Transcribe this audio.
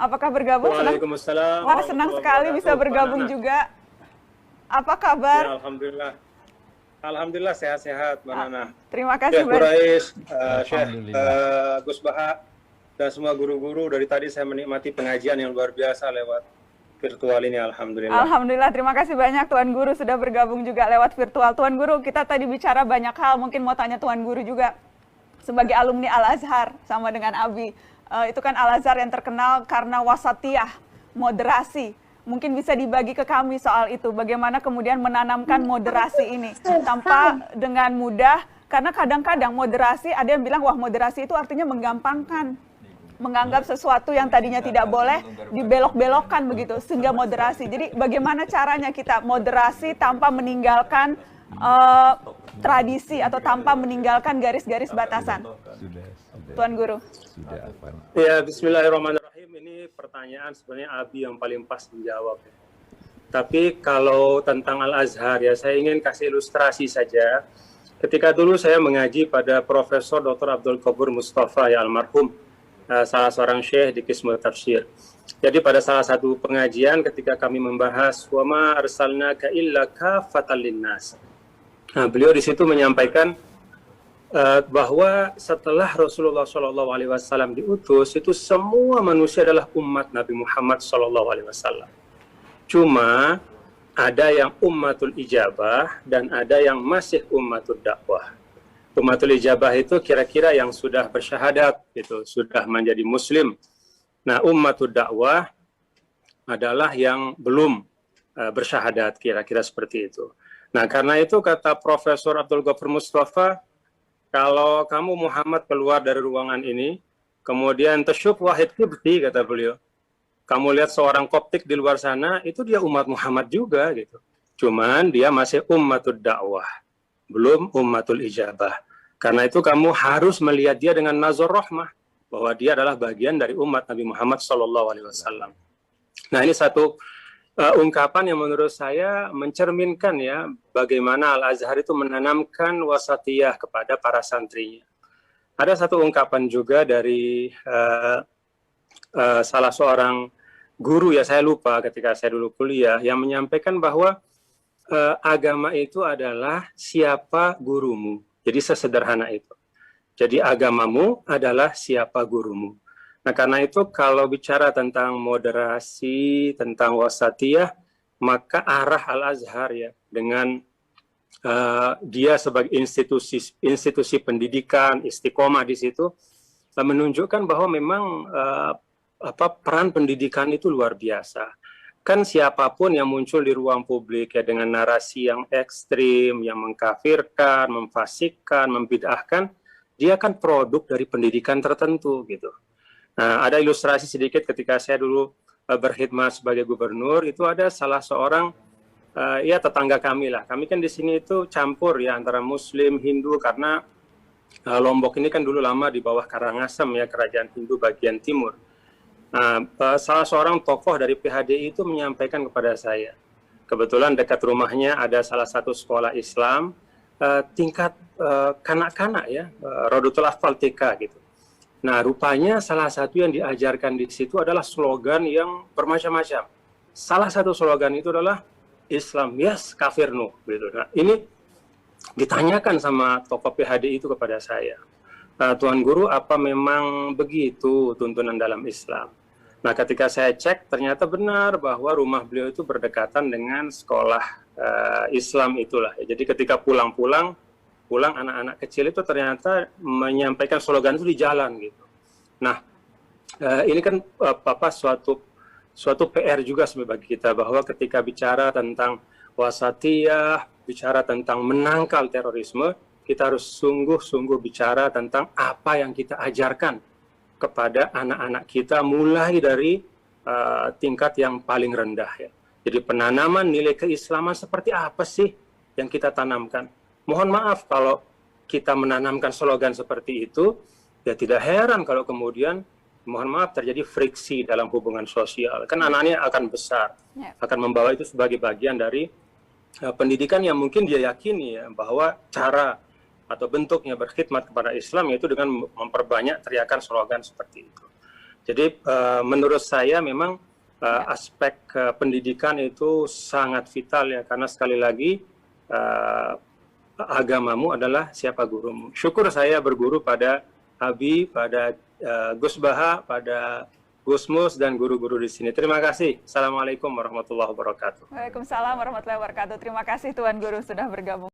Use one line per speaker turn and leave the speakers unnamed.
Apakah bergabung?
Waalaikumsalam
Wah, senang
warahmatullahi
sekali bisa
wabarakatuh, Mbak
bergabung
Nana.
juga. Apa
Ya,
kabar?
alhamdulillah. Alhamdulillah sehat-sehat, Mbak
Ah,
Nana.
terima kasih
Syekh
banyak.
Quraisy, Syekh
Alhamdulillah.
Gus Baha, dan semua guru-guru dari tadi saya menikmati pengajian yang luar biasa lewat virtual ini, alhamdulillah.
Alhamdulillah, terima kasih banyak Tuan Guru sudah bergabung juga lewat virtual. Tuan Guru, kita tadi bicara banyak hal, mungkin mau tanya Tuan Guru juga. Sebagai alumni Al-Azhar, sama dengan Abi, itu kan Al-Azhar yang terkenal karena wasatiyah, moderasi. Mungkin bisa dibagi ke kami soal itu, bagaimana kemudian menanamkan moderasi ini tanpa dengan mudah, karena kadang-kadang moderasi, ada yang bilang, wah moderasi itu artinya menggampangkan, menganggap sesuatu yang tadinya tidak boleh dibelok-belokkan begitu, sehingga moderasi. Jadi bagaimana caranya kita moderasi tanpa meninggalkan tradisi atau tanpa meninggalkan garis-garis batasan?
Sudah.
Tuan Guru.
Sudah apa?
Ya, bismillahirrahmanirrahim. Ini pertanyaan sebenarnya Abi yang paling pas menjawab. Tapi kalau tentang Al-Azhar ya, saya ingin kasih ilustrasi saja. Ketika dulu saya mengaji pada Profesor Dr. Abdul Qobur Mustafa ya almarhum, salah seorang syekh di Qismu Tafsir. Jadi pada salah satu pengajian ketika kami membahas wa ma arsalnaka illa kafatan linnas. Nah, beliau di situ menyampaikan bahwa setelah Rasulullah SAW diutus, itu semua manusia adalah umat Nabi Muhammad SAW. Cuma ada yang ummatul ijabah dan ada yang masih ummatul dakwah. Ummatul ijabah itu kira-kira yang sudah bersyahadat, gitu, sudah menjadi muslim. Nah, ummatul dakwah adalah yang belum bersyahadat, kira-kira seperti itu. Nah, karena itu kata Profesor Abdul Ghafur Mustafa, kalau kamu Muhammad keluar dari ruangan ini, kemudian tasyuf wahid kibti, kata beliau, kamu lihat seorang Koptik di luar sana, itu dia umat Muhammad juga, gitu. Cuman dia masih ummatul dakwah, belum ummatul ijabah. Karena itu kamu harus melihat dia dengan nazar rahmah, bahwa dia adalah bagian dari umat Nabi Muhammad SAW. Nah, ini satu ungkapan yang menurut saya mencerminkan ya bagaimana Al-Azhar itu menanamkan wasatiyah kepada para santrinya. Ada satu ungkapan juga dari salah seorang guru ya, saya lupa ketika saya dulu kuliah, yang menyampaikan bahwa agama itu adalah siapa gurumu. Jadi sesederhana itu. Jadi agamamu adalah siapa gurumu. Nah, karena itu kalau bicara tentang moderasi, tentang wasatiyah, maka arah Al-Azhar ya dengan dia sebagai institusi pendidikan, istiqomah di situ menunjukkan bahwa memang peran pendidikan itu luar biasa. Kan siapapun yang muncul di ruang publik ya dengan narasi yang ekstrim, yang mengkafirkan, memfasikkan, membid'ahkan, dia kan produk dari pendidikan tertentu gitu. Nah, ada ilustrasi sedikit ketika saya dulu berkhidmat sebagai gubernur, itu ada salah seorang ya tetangga kami lah. Kami kan di sini itu campur ya antara Muslim, Hindu, karena Lombok ini kan dulu lama di bawah Karangasem ya, kerajaan Hindu bagian timur. Nah, salah seorang tokoh dari PHDI itu menyampaikan kepada saya, kebetulan dekat rumahnya ada salah satu sekolah Islam tingkat kanak-kanak ya, Rodotul Atfal TK gitu. Nah, rupanya salah satu yang diajarkan di situ adalah slogan yang bermacam-macam. Salah satu slogan itu adalah Islam yes, kafir no gitu. Nah, ini ditanyakan sama tokoh PHDI itu kepada saya, Tuan Guru, apa memang begitu tuntunan dalam Islam? Nah, ketika saya cek, ternyata benar bahwa rumah beliau itu berdekatan dengan sekolah Islam itulah. Jadi ketika pulang anak-anak kecil itu ternyata menyampaikan slogan itu di jalan gitu. Nah, ini kan suatu PR juga bagi kita, bahwa ketika bicara tentang wasatiyah, bicara tentang menangkal terorisme, kita harus sungguh-sungguh bicara tentang apa yang kita ajarkan kepada anak-anak kita mulai dari tingkat yang paling rendah ya. Jadi penanaman nilai keislaman seperti apa sih yang kita tanamkan? Mohon maaf kalau kita menanamkan slogan seperti itu, ya tidak heran kalau kemudian mohon maaf terjadi friksi dalam hubungan sosial. Kan anak-anaknya akan besar, akan membawa itu sebagai bagian dari pendidikan yang mungkin dia yakini ya, bahwa cara atau bentuknya berkhidmat kepada Islam yaitu dengan memperbanyak teriakan slogan seperti itu. Jadi menurut saya memang aspek pendidikan itu sangat vital ya, karena sekali lagi agamamu adalah siapa gurumu. Syukur saya berguru pada Abi, pada Gus Baha, pada Gus Mus, dan guru-guru di sini. Terima kasih. Assalamualaikum warahmatullahi wabarakatuh.
Waalaikumsalam warahmatullahi wabarakatuh. Terima kasih Tuan Guru sudah bergabung.